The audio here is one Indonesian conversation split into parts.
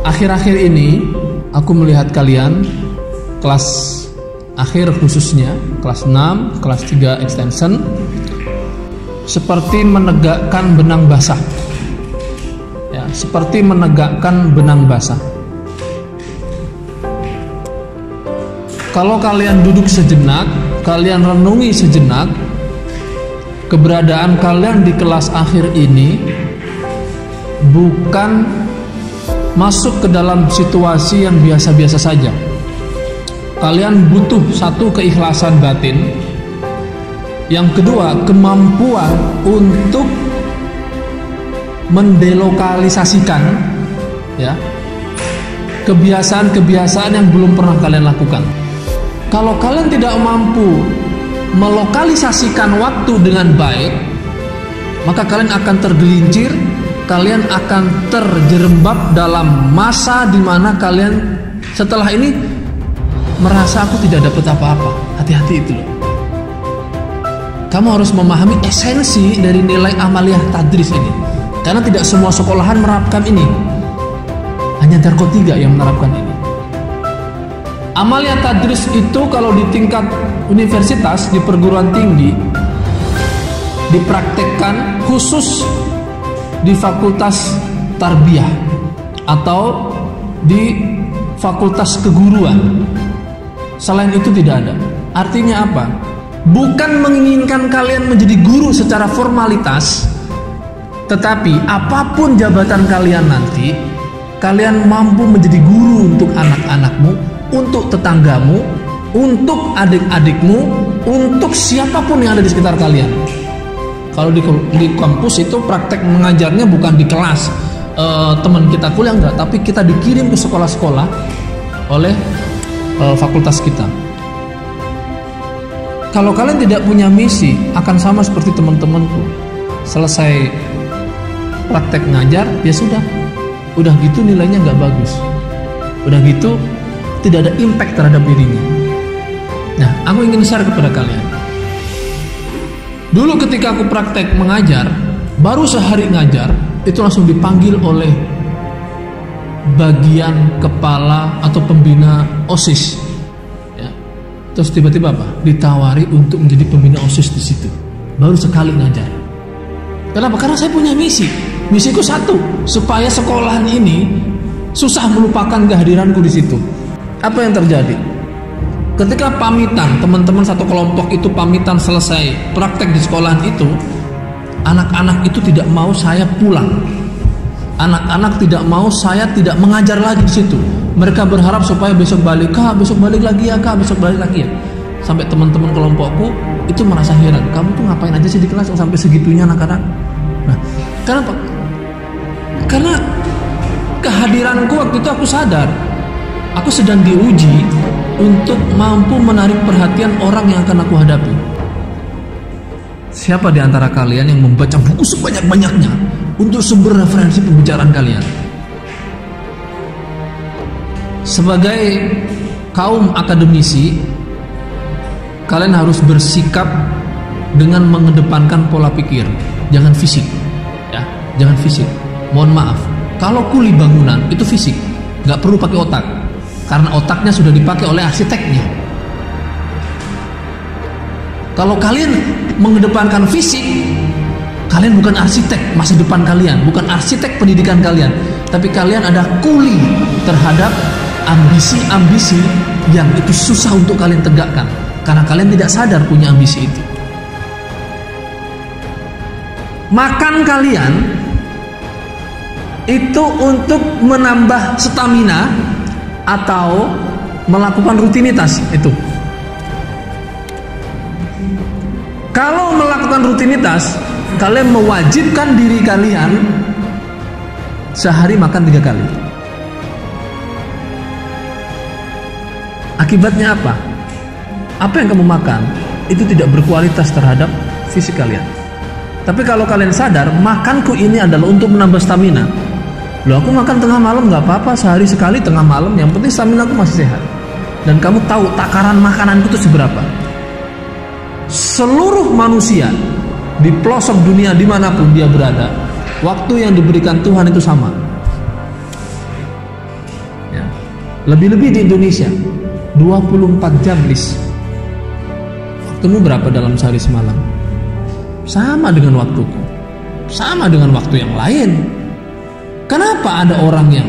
Akhir-akhir ini aku melihat kalian kelas akhir, khususnya kelas 6, kelas 3 extension, seperti menegakkan benang basah. Ya, seperti menegakkan benang basah. Kalau kalian duduk sejenak, kalian renungi sejenak, keberadaan kalian di kelas akhir ini bukan masuk ke dalam situasi yang biasa-biasa saja. Kalian butuh satu, keikhlasan batin. Yang kedua, kemampuan untuk mendelokalisasikan ya kebiasaan-kebiasaan yang belum pernah kalian lakukan. Kalau kalian tidak mampu melokalisasikan waktu dengan baik, maka kalian akan tergelincir, kalian akan terjerembab dalam masa di mana kalian setelah ini merasa aku tidak dapat apa-apa. Hati-hati itu loh. Kamu harus memahami esensi dari nilai amaliyah tadris ini, karena tidak semua sekolahan menerapkan ini. Hanya Darko 3 yang menerapkan ini. Amaliyah tadris itu kalau di tingkat universitas, di perguruan tinggi, dipraktekkan khusus di fakultas tarbiyah atau di fakultas keguruan. Selain itu tidak ada. Artinya apa? Bukan menginginkan kalian menjadi guru secara formalitas, tetapi apapun jabatan kalian nanti, kalian mampu menjadi guru untuk anak-anakmu, untuk tetanggamu, untuk adik-adikmu, untuk siapapun yang ada di sekitar kalian. Kalau di kampus itu praktek mengajarnya bukan di kelas teman kita kuliah, enggak, tapi kita dikirim ke sekolah-sekolah oleh fakultas kita. Kalau kalian tidak punya misi, akan sama seperti teman-temanku. Selesai praktek ngajar, ya sudah, udah gitu nilainya nggak bagus, udah gitu tidak ada impact terhadap dirinya. Nah, aku ingin share kepada kalian. Dulu ketika aku praktek mengajar, baru sehari ngajar, itu langsung dipanggil oleh bagian kepala atau pembina OSIS. Ya. Terus tiba-tiba apa? Ditawari untuk menjadi pembina OSIS di situ. Baru sekali ngajar. Kenapa? Karena saya punya misi. Misiku satu, supaya sekolahan ini susah melupakan kehadiranku di situ. Apa yang terjadi? Ketika pamitan, teman-teman satu kelompok itu pamitan selesai praktek di sekolahan itu, anak-anak itu tidak mau saya pulang. Anak-anak tidak mau saya tidak mengajar lagi di situ. Mereka berharap supaya besok balik, Kak, besok balik lagi ya, Kak, besok balik lagi ya. Sampai teman-teman kelompokku itu merasa heran, kamu tuh ngapain aja sih di kelas sampai segitunya anak-anak. Nah, kenapa? Karena kehadiranku waktu itu aku sadar, aku sedang diuji untuk mampu menarik perhatian orang yang akan aku hadapi. Siapa di antara kalian yang membaca buku sebanyak-banyaknya untuk sumber referensi pembicaraan kalian? Sebagai kaum akademisi, kalian harus bersikap dengan mengedepankan pola pikir, jangan fisik. Ya, jangan fisik. Mohon maaf, kalau kuli bangunan itu fisik, nggak perlu pakai otak. Karena otaknya sudah dipakai oleh arsiteknya. Kalau kalian mengedepankan fisik, kalian bukan arsitek masa depan kalian, bukan arsitek pendidikan kalian, tapi kalian ada kuli terhadap ambisi-ambisi yang itu susah untuk kalian tegakkan, karena kalian tidak sadar punya ambisi itu. Makan kalian itu untuk menambah stamina atau melakukan rutinitas itu. Kalau melakukan rutinitas, kalian mewajibkan diri kalian sehari makan 3 kali. Akibatnya apa? Apa yang kamu makan itu tidak berkualitas terhadap fisik kalian. Tapi kalau kalian sadar, makanku ini adalah untuk menambah stamina. Loh, aku makan tengah malam nggak apa-apa, sehari sekali tengah malam, yang penting stamina aku masih sehat. Dan kamu tahu takaran makananku itu seberapa. Seluruh manusia di pelosok dunia dimanapun dia berada, waktu yang diberikan Tuhan itu sama. lebih-lebih di Indonesia 24 jam list. Waktumu berapa dalam sehari semalam? Sama dengan waktuku, sama dengan waktu yang lain. Kenapa ada orang yang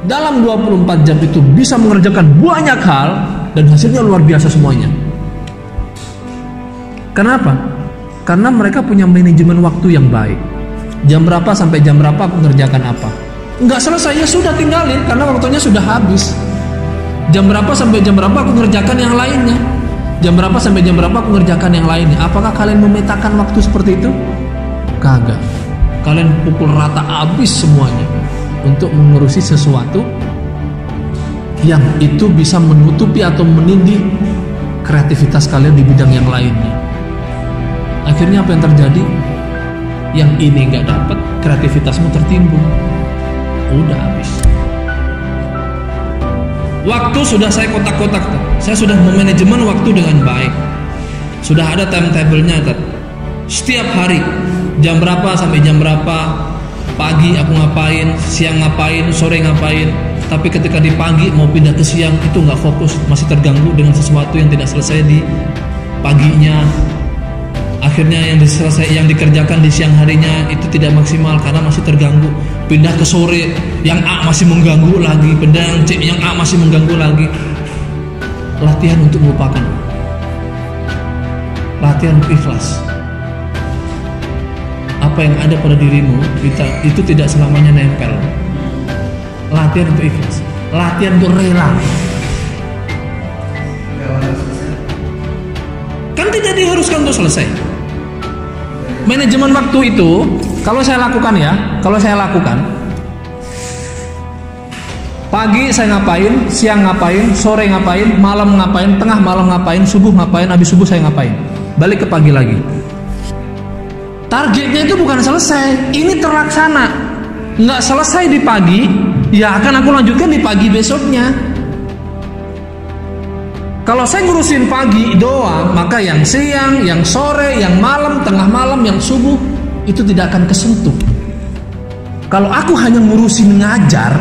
dalam 24 jam itu bisa mengerjakan banyak hal dan hasilnya luar biasa semuanya? Kenapa? Karena mereka punya manajemen waktu yang baik. Jam berapa sampai jam berapa aku mengerjakan apa? Enggak selesai, ya sudah tinggalin karena waktunya sudah habis. Jam berapa sampai jam berapa aku mengerjakan yang lainnya? Jam berapa sampai jam berapa aku mengerjakan yang lainnya? Apakah kalian memetakan waktu seperti itu? Kagak. Kalian pukul rata habis semuanya untuk mengurusi sesuatu yang itu bisa menutupi atau menindih kreativitas kalian di bidang yang lainnya. Akhirnya apa yang terjadi? Yang ini nggak dapat, kreativitasmu tertimbun. Udah habis. Waktu sudah saya kotak-kotak. Saya sudah memanajemen waktu dengan baik. Sudah ada timetable-nya. Setiap hari jam berapa sampai jam berapa, pagi aku ngapain, siang ngapain, sore ngapain. Tapi ketika di pagi mau pindah ke siang itu nggak fokus, masih terganggu dengan sesuatu yang tidak selesai di paginya. Akhirnya yang dikerjakan di siang harinya itu tidak maksimal karena masih terganggu. Pindah ke sore, yang A masih mengganggu lagi. Pindah yang C, yang A masih mengganggu lagi. Latihan untuk melupakan. Latihan untuk ikhlas. Apa yang ada pada dirimu itu tidak selamanya nempel. Latihan untuk ikhlas. Latihan untuk rela. Kan tidak diharuskan untuk selesai. Manajemen waktu itu kalau saya lakukan, pagi saya ngapain, siang ngapain, sore ngapain, malam ngapain, tengah malam ngapain, subuh ngapain, habis subuh saya ngapain, balik ke pagi lagi. Targetnya itu bukan selesai, ini terlaksana. Nggak selesai di pagi, ya akan aku lanjutkan di pagi besoknya. Kalau saya ngurusin pagi doang, maka yang siang, yang sore, yang malam, tengah malam, yang subuh itu tidak akan kesentuh. Kalau aku hanya ngurusin ngajar,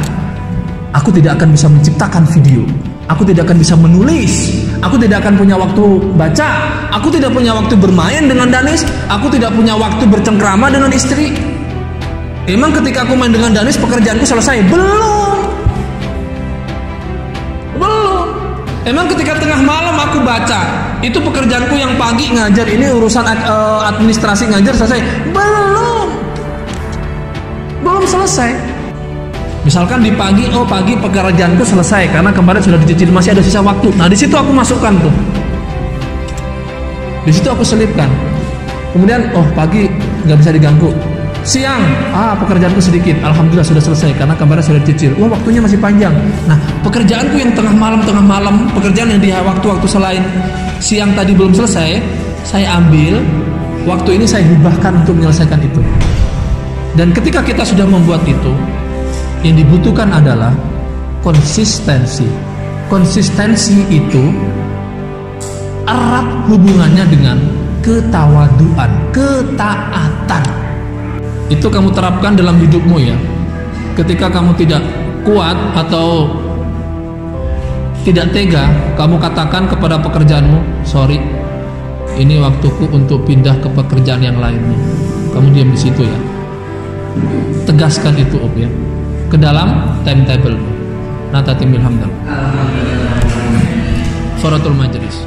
aku tidak akan bisa menciptakan video. Aku tidak akan bisa menulis. Aku tidak akan punya waktu baca. Aku tidak punya waktu bermain dengan Danis. Aku tidak punya waktu bercengkrama dengan istri. Emang ketika aku main dengan Danis pekerjaanku selesai? Belum. Emang ketika tengah malam aku baca, itu pekerjaanku yang pagi ngajar, ini urusan administrasi ngajar selesai? Belum selesai. Misalkan di pagi, pagi pekerjaanku selesai karena kemarin sudah dicicil, masih ada sisa waktu. Nah di situ aku masukkan tuh. Di situ aku selipkan. Kemudian pagi nggak bisa diganggu. Siang, pekerjaanku sedikit, alhamdulillah sudah selesai karena kemarin sudah dicicil. Waktunya masih panjang. Nah, pekerjaanku yang tengah malam, pekerjaan yang di waktu-waktu selain siang tadi belum selesai, saya ambil waktu ini, saya hibahkan untuk menyelesaikan itu. Dan ketika kita sudah membuat itu, yang dibutuhkan adalah konsistensi. Konsistensi itu erat hubungannya dengan ketawaduan, ketaatan. Itu kamu terapkan dalam hidupmu ya. Ketika kamu tidak kuat atau tidak tega, kamu katakan kepada pekerjaanmu, sorry, ini waktuku untuk pindah ke pekerjaan yang lainnya. Kamu diam di situ ya. Tegaskan itu ya, ke dalam timetable. Natatimil hamdal. Suratul Majlis.